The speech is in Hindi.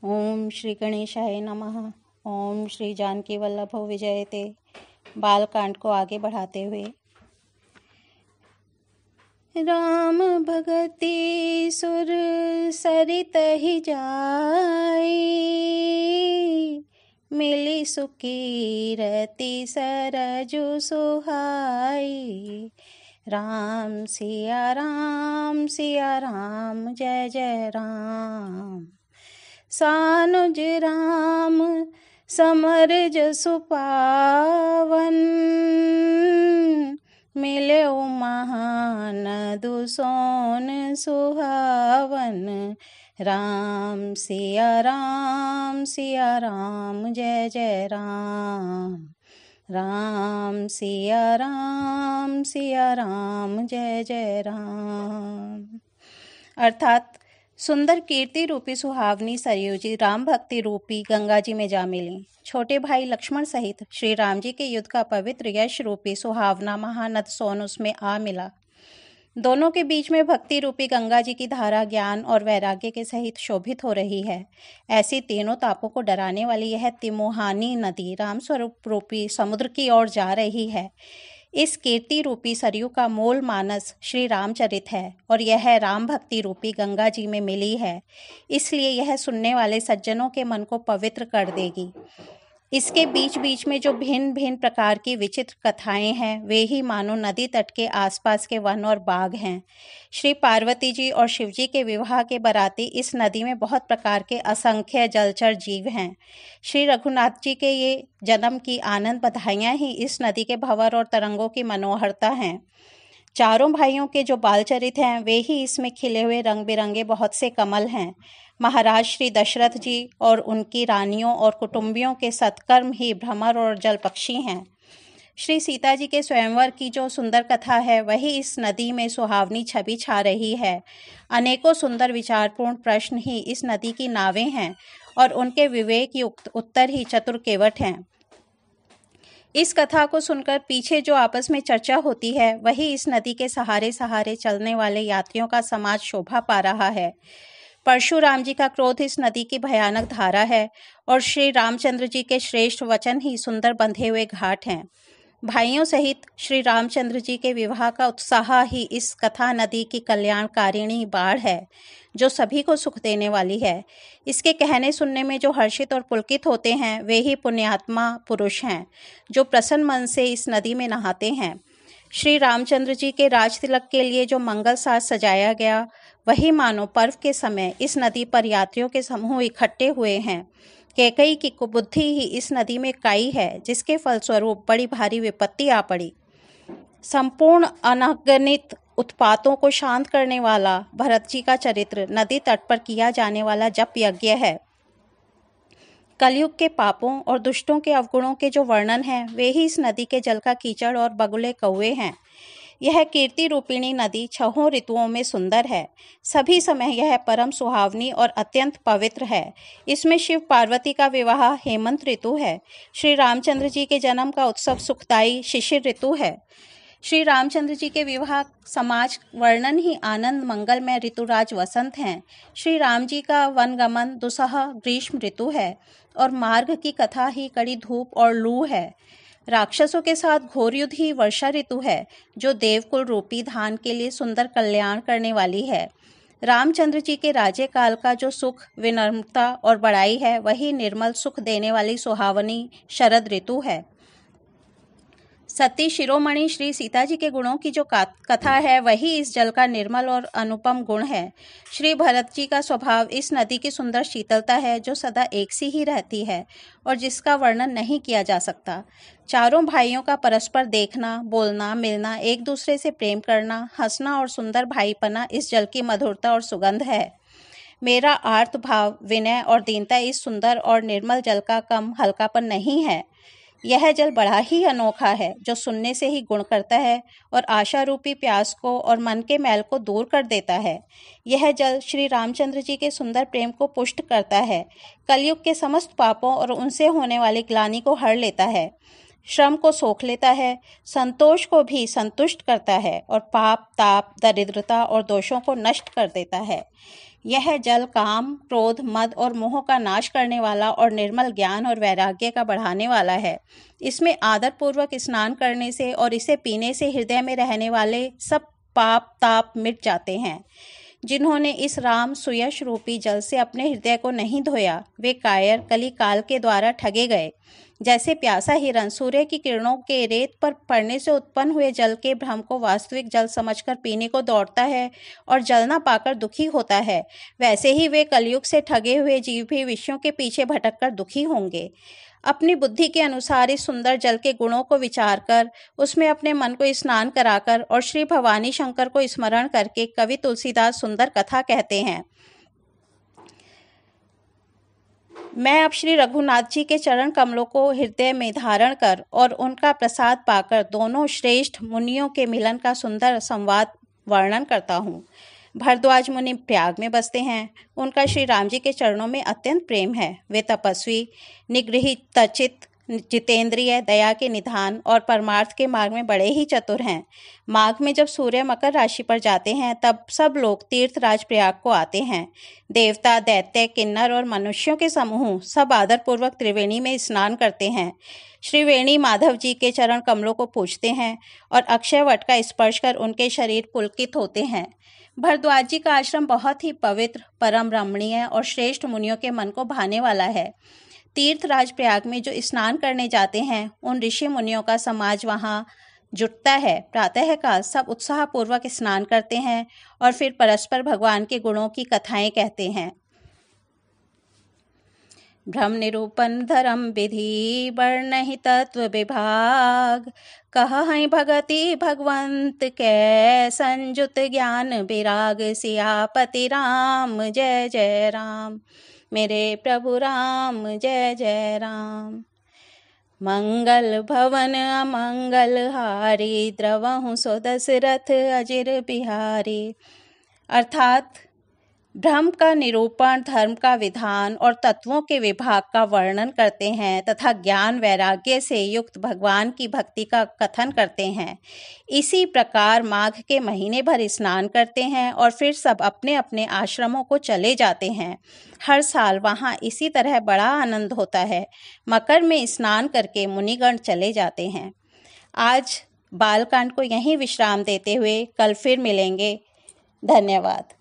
ओम श्री गणेशाय नमः। ओम श्री जानकी वल्लभो विजयते। बालकांड को आगे बढ़ाते हुए, राम भगति सुर सरित ही जाई, मिली सुखी रति सरजु सुहाई। राम सिया राम जय जय राम। सानुज राम समर जसु पावन, मिले महान दुसोन सुहावन। राम सिया राम जय जय राम। राम सिया राम जय जय राम। अर्थात सुंदर कीर्ति रूपी सुहावनी सरयू जी राम भक्ति रूपी गंगा जी में जा मिली। छोटे भाई लक्ष्मण सहित श्री राम जी के युद्ध का पवित्र यश रूपी सुहावना महानद सोन उसमें आ मिला। दोनों के बीच में भक्ति रूपी गंगा जी की धारा ज्ञान और वैराग्य के सहित शोभित हो रही है। ऐसी तीनों तापों को डराने वाली यह तिमोहानी नदी राम स्वरूप रूपी समुद्र की ओर जा रही है। इस कीर्ति रूपी सरयू का मूल मानस श्री रामचरित है और यह राम भक्ति रूपी गंगा जी में मिली है, इसलिए यह सुनने वाले सज्जनों के मन को पवित्र कर देगी। इसके बीच बीच में जो भिन्न भिन्न प्रकार की विचित्र कथाएं हैं, वे ही मानो नदी तट के आसपास के वन और बाग हैं। श्री पार्वती जी और शिव जी के विवाह के बराती इस नदी में बहुत प्रकार के असंख्य जलचर जीव हैं। श्री रघुनाथ जी के ये जन्म की आनंद बधाइयाँ ही इस नदी के भंवर और तरंगों की मनोहरता हैं। चारों भाइयों के जो बालचरित हैं, वे ही इसमें खिले हुए रंग बिरंगे बहुत से कमल हैं। महाराज श्री दशरथ जी और उनकी रानियों और कुटुंबियों के सत्कर्म ही भ्रमर और जल पक्षी हैं। श्री सीता जी के स्वयंवर की जो सुंदर कथा है, वही इस नदी में सुहावनी छवि छा रही है। अनेकों सुंदर विचारपूर्ण प्रश्न ही इस नदी की नावें हैं और उनके विवेक युक्त उत्तर ही चतुर केवट हैं। इस कथा को सुनकर पीछे जो आपस में चर्चा होती है, वही इस नदी के सहारे सहारे चलने वाले यात्रियों का समाज शोभा पा रहा है। परशुराम जी का क्रोध इस नदी की भयानक धारा है और श्री रामचंद्र जी के श्रेष्ठ वचन ही सुंदर बंधे हुए घाट हैं। भाइयों सहित श्री रामचंद्र जी के विवाह का उत्साह ही इस कथा नदी की कल्याणकारिणी बाढ़ है, जो सभी को सुख देने वाली है। इसके कहने सुनने में जो हर्षित और पुलकित होते हैं, वे ही पुण्यात्मा पुरुष हैं, जो प्रसन्न मन से इस नदी में नहाते हैं। श्री रामचंद्र जी के राज तिलक के लिए जो मंगल साज सजाया गया, वही मानो पर्व के समय इस नदी पर यात्रियों के समूह इकट्ठे हुए हैं। कैकई की कुबुद्धि ही इस नदी में काई है, जिसके फलस्वरूप बड़ी भारी विपत्ति आ पड़ी। संपूर्ण अनगणित उत्पातों को शांत करने वाला भरत जी का चरित्र नदी तट पर किया जाने वाला जप यज्ञ है। कलयुग के पापों और दुष्टों के अवगुणों के जो वर्णन हैं, वे ही इस नदी के जल का कीचड़ और बगुले कौवे हैं। यह कीर्ति रूपिणी नदी छहों ऋतुओं में सुंदर है। सभी समय यह परम सुहावनी और अत्यंत पवित्र है। इसमें शिव पार्वती का विवाह हेमंत ऋतु है। श्री रामचंद्र जी के जन्म का उत्सव सुखदायी शिशिर ऋतु है। श्री रामचंद्र जी के विवाह समाज वर्णन ही आनंद मंगलमय ऋतुराज वसंत हैं। श्री राम जी का वनगमन दुसह ग्रीष्म ऋतु है और मार्ग की कथा ही कड़ी धूप और लू है। राक्षसों के साथ घोर युद्ध ही वर्षा ऋतु है, जो देवकुल रूपी धान के लिए सुंदर कल्याण करने वाली है। रामचंद्र जी के राज्य काल का जो सुख, विनम्रता और बड़ाई है, वही निर्मल सुख देने वाली सुहावनी शरद ऋतु है। सती शिरोमणि श्री सीता जी के गुणों की जो कथा है, वही इस जल का निर्मल और अनुपम गुण है। श्री भरत जी का स्वभाव इस नदी की सुंदर शीतलता है, जो सदा एक सी ही रहती है और जिसका वर्णन नहीं किया जा सकता। चारों भाइयों का परस्पर देखना, बोलना, मिलना, एक दूसरे से प्रेम करना, हंसना और सुंदर भाईपना इस जल की मधुरता और सुगंध है। मेरा आर्त भाव, विनय और दीनता इस सुंदर और निर्मल जल का कम हल्कापन नहीं है। यह जल बड़ा ही अनोखा है, जो सुनने से ही गुण करता है और आशा रूपी प्यास को और मन के मैल को दूर कर देता है। यह जल श्री रामचंद्र जी के सुंदर प्रेम को पुष्ट करता है, कलयुग के समस्त पापों और उनसे होने वाली ग्लानि को हर लेता है, श्रम को सोख लेता है, संतोष को भी संतुष्ट करता है और पाप, ताप, दरिद्रता और दोषों को नष्ट कर देता है। यह जल काम, क्रोध, मद और मोह का नाश करने वाला और निर्मल ज्ञान और वैराग्य का बढ़ाने वाला है। इसमें आदर पूर्वक स्नान करने से और इसे पीने से हृदय में रहने वाले सब पाप ताप मिट जाते हैं। जिन्होंने इस राम सुयश रूपी जल से अपने हृदय को नहीं धोया, वे कायर कली काल के द्वारा ठगे गए। जैसे प्यासा हिरन सूर्य की किरणों के रेत पर पड़ने से उत्पन्न हुए जल के भ्रम को वास्तविक जल समझकर पीने को दौड़ता है और जल न पाकर दुखी होता है, वैसे ही वे कलयुग से ठगे हुए जीव भी विषयों के पीछे भटककर दुखी होंगे। अपनी बुद्धि के अनुसार इस सुंदर जल के गुणों को विचार कर उसमें अपने मन को स्नान कराकर और श्री भवानी शंकर को स्मरण करके कवि तुलसीदास सुंदर कथा कहते हैं। मैं अब श्री रघुनाथ जी के चरण कमलों को हृदय में धारण कर और उनका प्रसाद पाकर दोनों श्रेष्ठ मुनियों के मिलन का सुंदर संवाद वर्णन करता हूँ। भरद्वाज मुनि प्रयाग में बसते हैं। उनका श्री राम जी के चरणों में अत्यंत प्रेम है। वे तपस्वी, निगृहित चित्त, जितेंद्रिय, दया के निधान और परमार्थ के मार्ग में बड़े ही चतुर हैं। माघ में जब सूर्य मकर राशि पर जाते हैं तब सब लोग तीर्थराज प्रयाग को आते हैं। देवता, दैत्य, किन्नर और मनुष्यों के समूह सब आदरपूर्वक त्रिवेणी में स्नान करते हैं। श्री वेणी माधव जी के चरण कमलों को पूजते हैं और अक्षय वट का स्पर्श कर उनके शरीर पुलकित होते हैं। भरद्वाज जी का आश्रम बहुत ही पवित्र, परम रमणीय और श्रेष्ठ मुनियों के मन को भाने वाला है। तीर्थराज प्रयाग में जो स्नान करने जाते हैं उन ऋषि मुनियों का समाज वहाँ जुटता है। प्रातःकाल सब उत्साहपूर्वक स्नान करते हैं और फिर परस्पर भगवान के गुणों की कथाएं कहते हैं। भ्रम निरूपण धर्म विधि वर्णहि तत्व विभाग, कहहि भगति भगवंत कै संयुत ज्ञान विराग। सियापति राम जय जय राम, मेरे प्रभु राम जय जय राम। मंगल भवन अमंगल हारी, द्रवहु सो दशरथ अजिर बिहारी। अर्थात भ्रम का निरूपण, धर्म का विधान और तत्वों के विभाग का वर्णन करते हैं तथा ज्ञान वैराग्य से युक्त भगवान की भक्ति का कथन करते हैं। इसी प्रकार माघ के महीने भर स्नान करते हैं और फिर सब अपने अपने आश्रमों को चले जाते हैं। हर साल वहाँ इसी तरह बड़ा आनंद होता है। मकर में स्नान करके मुनिगण चले जाते हैं। आज बालकांड को यहीं विश्राम देते हुए कल फिर मिलेंगे। धन्यवाद।